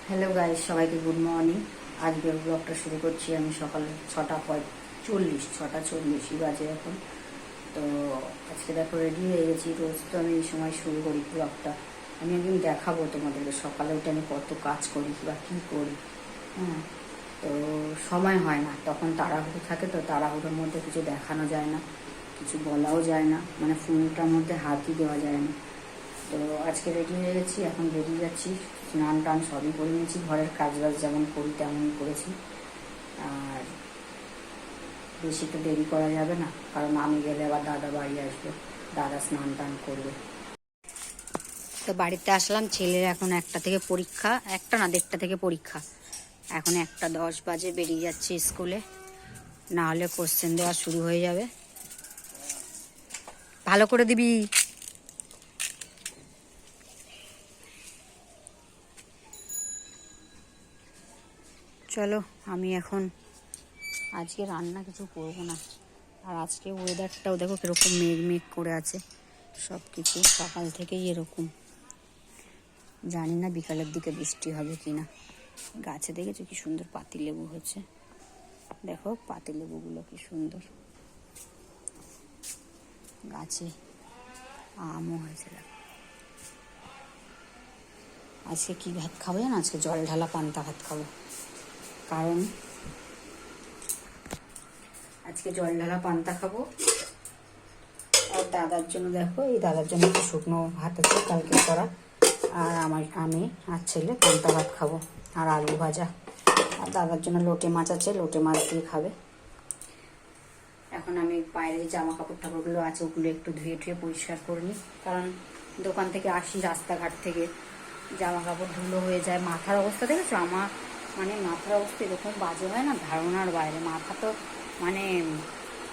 Hello guys, সবাইকে good morning. আজকের ব্লগটা শুরু করছি আমি সকাল 6:40 বাজে এখন। তো আজকে দেখো রেডি হয়ে গেছি। রোজ তো আমি এই সময় শুরু করি ব্লগটা। আমি একদিন দেখাবো তোমাদেরকে সকালে উঠে আমি কত কাজ করি বা কী করি। হ্যাঁ, তো সময় হয় না, তখন তাড়াহুড়ো থাকে, তো তাড়াহুড়োর মধ্যে কিছু দেখানো যায় না, কিছু বলাও যায় না, মানে ফোনটার মধ্যে হাতই দেওয়া যায় না। তো আজকে রেডি হয়ে গেছি, এখন বেরিয়ে যাচ্ছি। স্নান টান সবই করে নিয়েছি, ঘরের কাজবাজ যেমন করি তেমনই করেছি। আর বেশি তো দেরি করা যাবে না, কারণ আমি গেলে আবার দাদা বাড়ি আসবে, দাদা স্নান টান করবে। তো বাড়িতে আসলাম, ছেলের এখন 1টা থেকে পরীক্ষা, 1টা না 1:30 থেকে পরীক্ষা। এখন 1:10 বাজে, বেরিয়ে যাচ্ছি স্কুলে, না হলে কোশ্চেন দেওয়া শুরু হয়ে যাবে। ভালো করে দিবি। চলো, আমি এখন আজকে রান্না কিছু করবো না। আর আজকে ওয়েদারটাও দেখো কীরকম মেঘ মেঘ করে আছে, সব কিছু সকাল থেকেই এরকম। জানি না বিকালের দিকে বৃষ্টি হবে কি না। গাছে দেখেছো কি সুন্দর পাতিলেবু হয়েছে, দেখো পাতিলেবুগুলো কি সুন্দর। গাছে আমও হয়েছে দেখো। আজকে কি ভাত খাবো জানো? আজকে জল ঢালা পান্তা ভাত খাবো, কারণ আজকে জল ঢালা পান্তা খাবো। আর দাদার জন্য দেখো, এই দাদার জন্য একটা শুকনো ভাত আছে কালকে করা, আর আমি আর ছেলে পান্তা ভাত খাবো আর আলু ভাজা। আর দাদার জন্য লোটে মাছ আছে, লোটে মাছ দিয়ে খাবে। এখন আমি বাইরে জামা কাপড় টাপড়গুলো আছে ওগুলো একটু ধুয়ে টুয়ে পরিষ্কার করে নিই, কারণ দোকান থেকে আসি, রাস্তাঘাট থেকে জামা কাপড় ধুলো হয়ে যায়। মাথার অবস্থা দেখেছো আমার, মানে মাথার অবস্থা এরকম বাজে হয় না, ধারণার বাইরে। মাথা তো মানে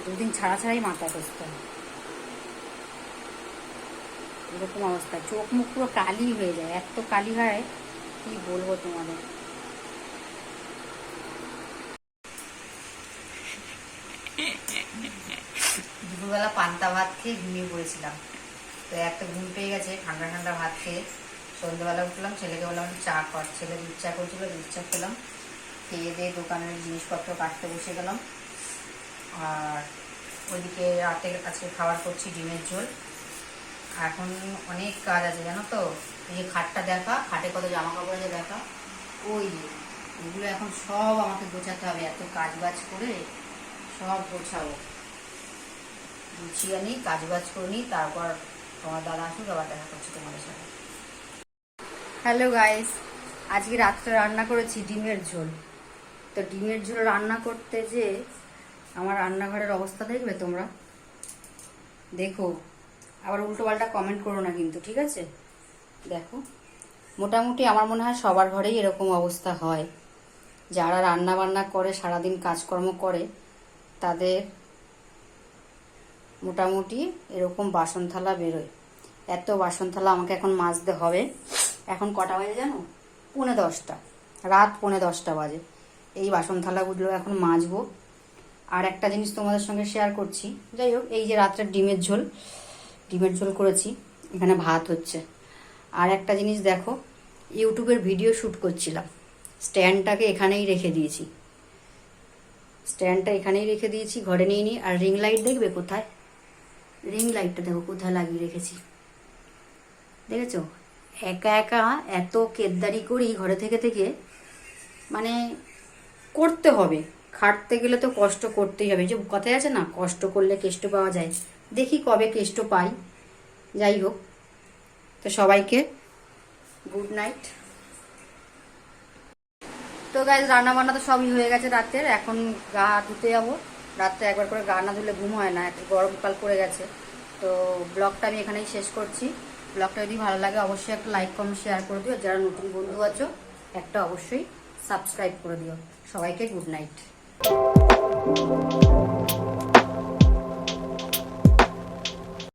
2 দিন ছাড়া ছাড়াই মাথা কষতে হয়, এরকম অবস্থা। চোখ মুখ পুরো কালি হয়ে যায়, এত কালি হয় কি বলবো তোমাদের। দুপুরবেলা পান্তা ভাত খেয়ে ঘুমিয়ে পড়েছিলাম, তো একটা ঘুম পেয়ে গেছে ঠান্ডা ঠান্ডা ভাত খেয়ে। সন্ধ্যেবেলা উঠলাম, ছেলেকে বললাম চা কর, ছেলে দুধ চা করছিল, দুধ চা খেলাম। খেয়ে দিয়ে দোকানের জিনিসপত্র কাটতে বসে গেলাম। আর ওইদিকে রাতে আজকে খাবার করছি ডিমের ঝোল। এখন অনেক কাজ আছে জানো তো, এই যে খাটটা দেখা, খাটে কত জামা কাপড় আছে দেখা, ওই ওগুলো এখন সব আমাকে গোছাতে হবে। এত কাজ বাজ করে সব গোছাবো, গুছিয়ে নিই, কাজ বাজ করে নিই, তারপর তোমার দাদা আসুক, আবার দেখা করছি তোমাদের সাথে। হ্যালো গাইস, আজকে রাত্রে রান্না করেছি ডিমের ঝোল। তো ডিমের ঝোল রান্না করতে যে আমার রান্নাঘরের অবস্থা দেখবে তোমরা, দেখো, আবার উল্টো পাল্টা কমেন্ট করো না কিন্তু, ঠিক আছে? দেখো, মোটামুটি আমার মনে হয় সবার ঘরেই এরকম অবস্থা হয়। যারা রান্না বান্না করে, সারাদিন কাজকর্ম করে, তাদের মোটামুটি এরকম বাসন থালা বেরোয়। এত বাসন থালা আমাকে এখন মাজতে হবে। এখন কটা বাজে জানো? 10:45, রাত 10:45 বাজে। এই বাসন থালাগুলো এখন মাজবো। আর একটা জিনিস তোমাদের সঙ্গে শেয়ার করছি। যাই হোক, এই যে রাত্রে ডিমের ঝোল করেছি, এখানে ভাত হচ্ছে। আর একটা জিনিস দেখো, ইউটিউবের ভিডিও শ্যুট করছিলাম, স্ট্যান্ডটাকে এখানেই রেখে দিয়েছি। ঘরে নিয়ে নিই। আর রিং লাইট দেখবে কোথায়, রিং লাইটটা দেখো কোথায় লাগিয়ে রেখেছি, দেখেছো? একা একা এত কেদ্দারি করি ঘরে থেকে থেকে, মানে করতে হবে, খাটতে গেলে তো কষ্ট করতেই হবে। যে কথায় আছে না, কষ্ট করলে কেষ্ট পাওয়া যায়, দেখি কবে কেষ্ট পাই। যাই হোক, তো সবাইকে গুড নাইট। তো গাইজ, রান্না বান্না তো সবই হয়ে গেছে রাতের, এখন গা ধুতে যাবো। রাত্রে একবার করে গা না ধুলে ঘুম হয় না, একটু গরমকাল পড়ে গেছে। তো ব্লগটা আমি এখানেই শেষ করছি। ব্লগটা যদি ভালো লাগে অবশ্যই একটা লাইক কমেন্ট শেয়ার করে দিও। যারা নতুন বন্ধু আছো একটা অবশ্যই সাবস্ক্রাইব করে দিও। সবাইকে গুড নাইট।